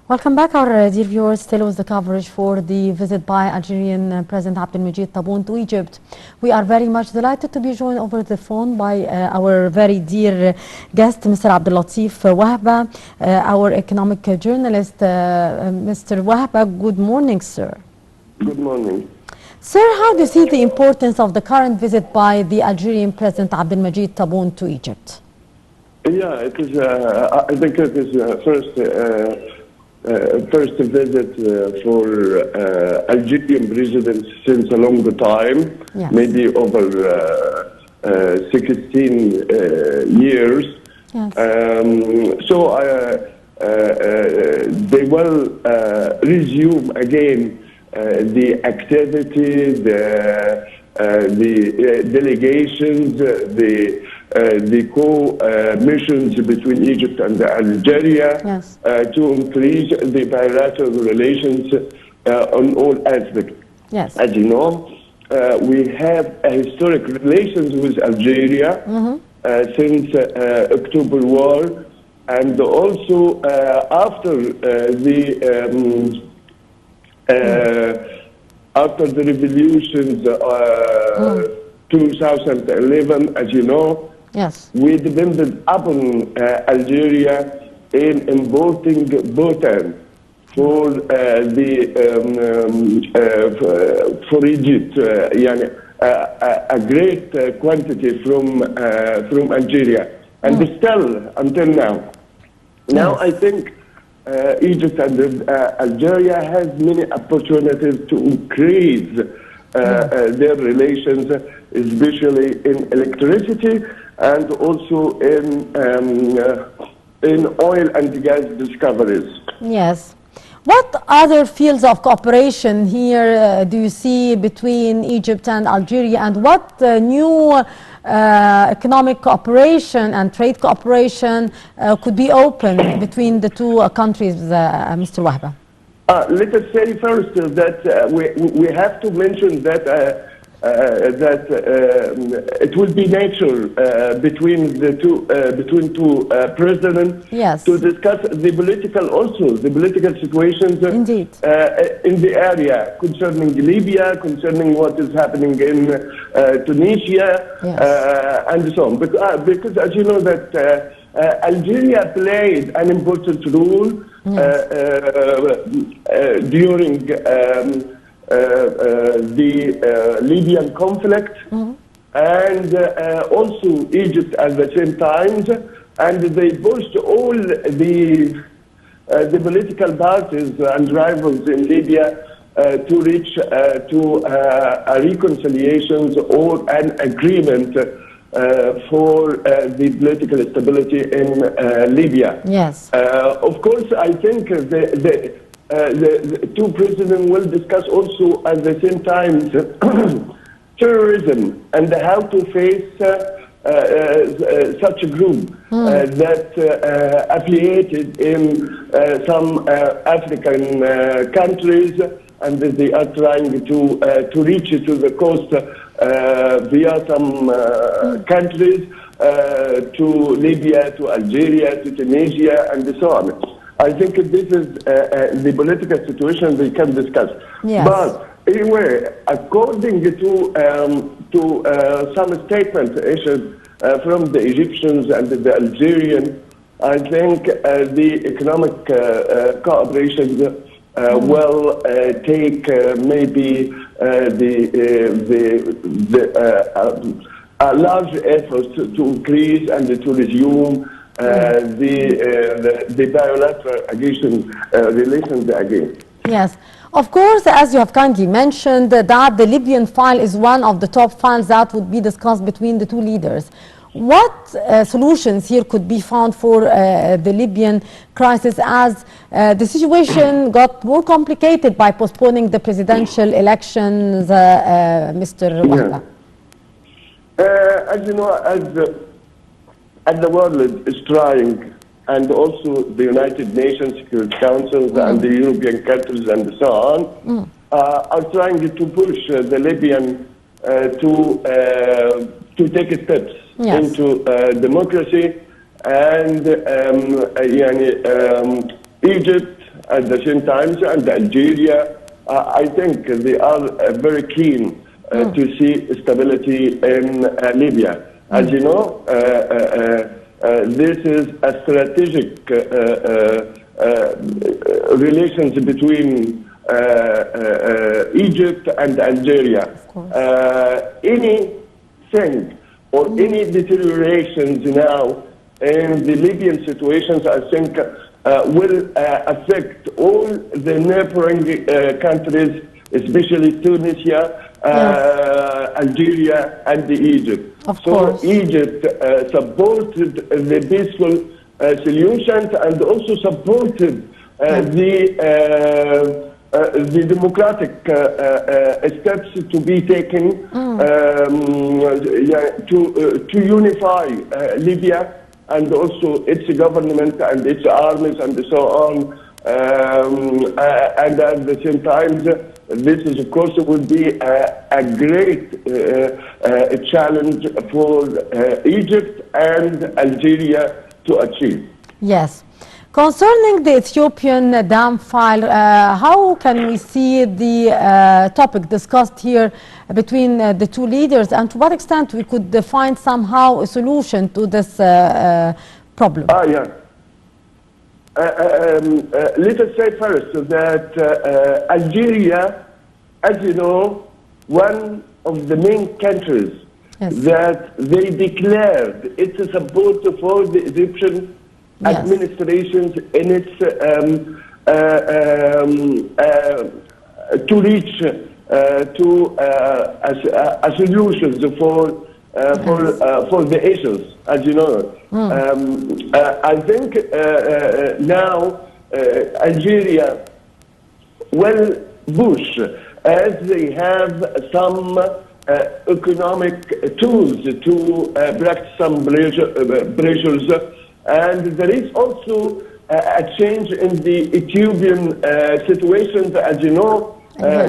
Welcome back, our dear viewers. Still with the coverage for the visit by Algerian President Abdelmajid Tebboune to Egypt. We are very much delighted to be joined over the phone by our very dear guest, Mr. Latif Wahba, our economic journalist. Mr. Wahba, good morning, sir. Good morning. Sir, how do you see the importance of the current visit by the Algerian President Abdelmajid Tebboune to Egypt? Yeah, it is. I think it is first visit for Algerian presidents since a long time, yes. Maybe over 16 years. Yes. So they will resume again the activity, the delegations, the co-missions between Egypt and Algeria, yes. To increase the bilateral relations on all aspects. Yes. As you know, we have historic relations with Algeria since October War, and also after the revolutions, 2011, as you know, yes. we depended upon Algeria in importing bautan for for Egypt, a great quantity from Algeria, and still until now. Now I think Egypt and Algeria has many opportunities to increase their relations, especially in electricity and also in oil and gas discoveries. Yes. What other fields of cooperation here do you see between Egypt and Algeria, and what new economic cooperation and trade cooperation could be open between the two countries, Mr. Wahba? Let us say first that we have to mention that it will be natural between two presidents, yes. to discuss the political situations indeed. In the area concerning Libya, concerning what is happening in Tunisia, yes. And so on. Because as you know that Algeria played an important role during the Libyan conflict, and also Egypt at the same time, and they pushed all the political parties and rivals in Libya to reach to a reconciliation or an agreement for the political stability in Libya. Yes. Of course, I think the two presidents will discuss also at the same time terrorism and how to face such a group that affiliated in some African countries, and they are trying to reach to the coast via some countries, to Libya, to Algeria, to Tunisia, and so on. I think this is the political situation they can discuss. Yes. But anyway, according to some statements issued from the Egyptians and the Algerians, I think the economic cooperation will take maybe a large effort to increase and to resume the bilateral relations again. Yes. Of course, as you have kindly mentioned, that the Libyan file is one of the top files that would be discussed between the two leaders. What solutions here could be found for the Libyan crisis, as the situation got more complicated by postponing the presidential elections, Mr. Wahba? As you know, as the world is trying, and also the United Nations Security Council and the European countries and so on, are trying to push the Libyan to take steps into democracy, and Egypt at the same time, and Algeria. I think they are very keen to see stability in Libya. As you know, this is a strategic relations between Egypt and Algeria. Anything or any deteriorations now in the Libyan situations, I think, will affect all the neighboring countries, especially Tunisia, Algeria, and Egypt. So Egypt supported the peaceful solutions and also supported the democratic steps to be taken to unify Libya and also its government and its armies and so on. And at the same time, this is, of course, would be a great challenge for Egypt and Algeria to achieve. Yes. Concerning the Ethiopian dam file, how can we see the topic discussed here between the two leaders, and to what extent we could find somehow a solution to this problem? Let us say first that Algeria, as you know, one of the main countries that they declared its support for the Egyptian administrations in its to reach to a solutions for the issues, as you know. I think now Algeria will push as they have some economic tools to practice some pressures, and there is also a change in the Ethiopian situations, as you know,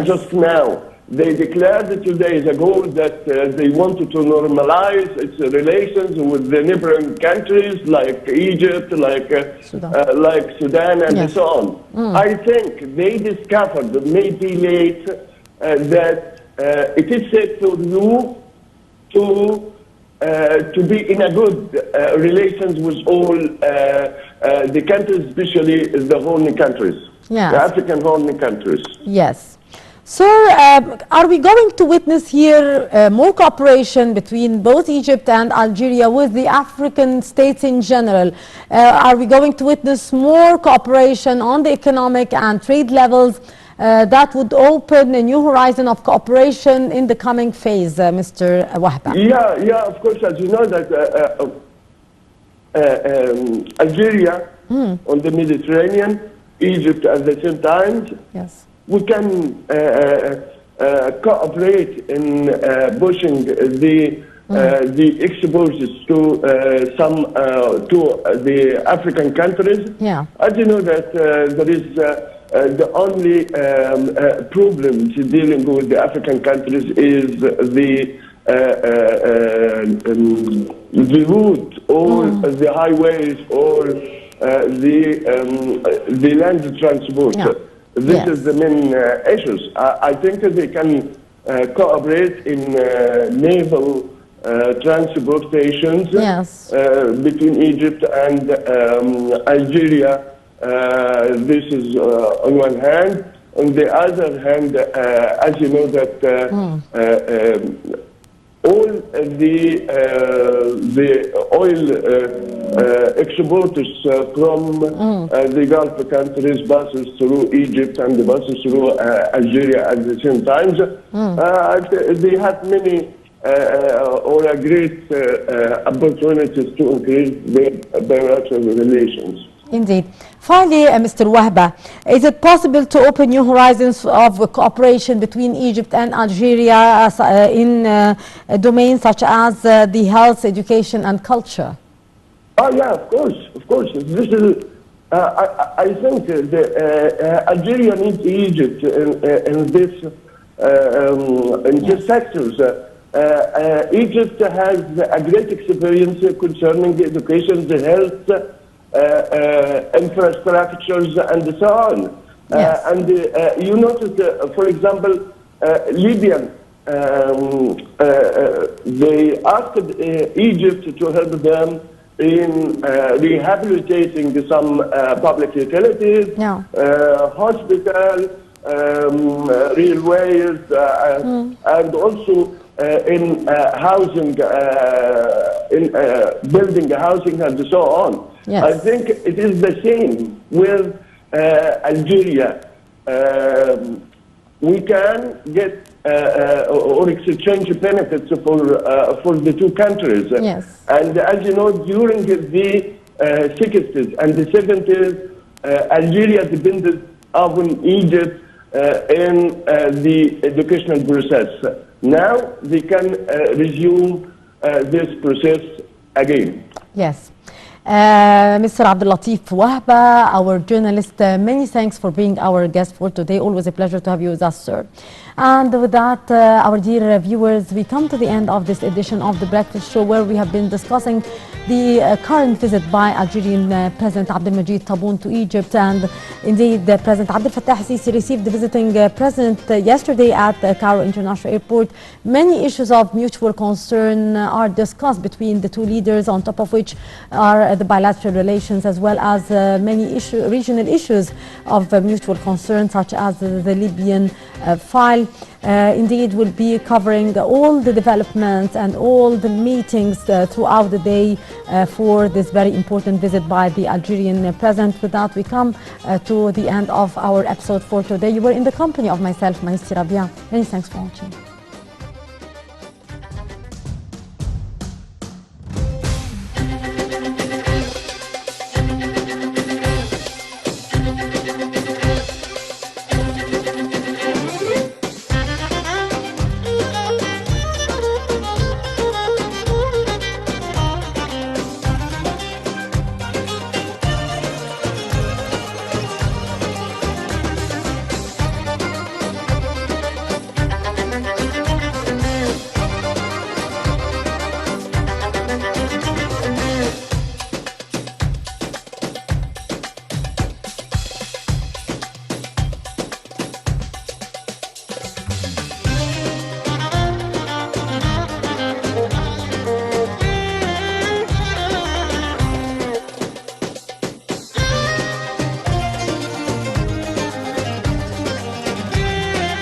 just now. They declared 2 days ago that they wanted to normalize its relations with the neighboring countries like Egypt, like Sudan, and so on. I think they discovered, maybe late, that it is safe for you to be in a good relations with all the countries, especially the horny countries, the African horny countries. Yes. Sir, are we going to witness here more cooperation between both Egypt and Algeria with the African states in general? Are we going to witness more cooperation on the economic and trade levels that would open a new horizon of cooperation in the coming phase, Mr. Wahba? Yeah, of course. As you know that Algeria on the Mediterranean, Egypt at the same time. Yes. We can cooperate in pushing the exports to the African countries. Yeah. As you know that there is the only problems dealing with the African countries is the route or the highways or the land transport. Yeah. This is the main issues. I think that they can cooperate in naval transportations between Egypt and Algeria. This is on one hand. On the other hand, as you know that all the oil exporters from the Gulf countries passes through Egypt and passes through Algeria at the same time. They have many or a great opportunities to increase their bilateral relations. Indeed. Finally, Mr. Wahba, is it possible to open new horizons of cooperation between Egypt and Algeria in domains such as the health, education, and culture? Oh yeah, of course. This is. I think Algeria needs Egypt in this sectors. Egypt has a great experience concerning the education, the health, infrastructures, and so on. Yes. And you notice, for example, Libya, they asked Egypt to help them in rehabilitating some public utilities, hospital, railways, and also in housing, in building housing and so on. Yes. I think it is the same with Algeria. We can get or exchange benefits for the two countries. Yes. And as you know, during the 60s and the 70s, Algeria depended on Egypt in the educational process. Now they can resume this process again. Yes. Mr. Abdul Latif Wahba, our journalist, many thanks for being our guest for today. Always a pleasure to have you with us, sir. And with that, our dear viewers, we come to the end of this edition of The Breakfast Show, where we have been discussing the current visit by Algerian President Abdelmajid Tebboune to Egypt. And indeed, President Abdel Fattah al-Sisi received the visiting president yesterday at Cairo International Airport. Many issues of mutual concern are discussed between the two leaders, on top of which are the bilateral relations, as well as many regional issues of mutual concern, such as the Libyan file. Indeed, we'll be covering all the developments and all the meetings throughout the day for this very important visit by the Algerian president. With that, we come to the end of our episode for today. You were in the company of myself, Maïsti Rabia. Many thanks for watching.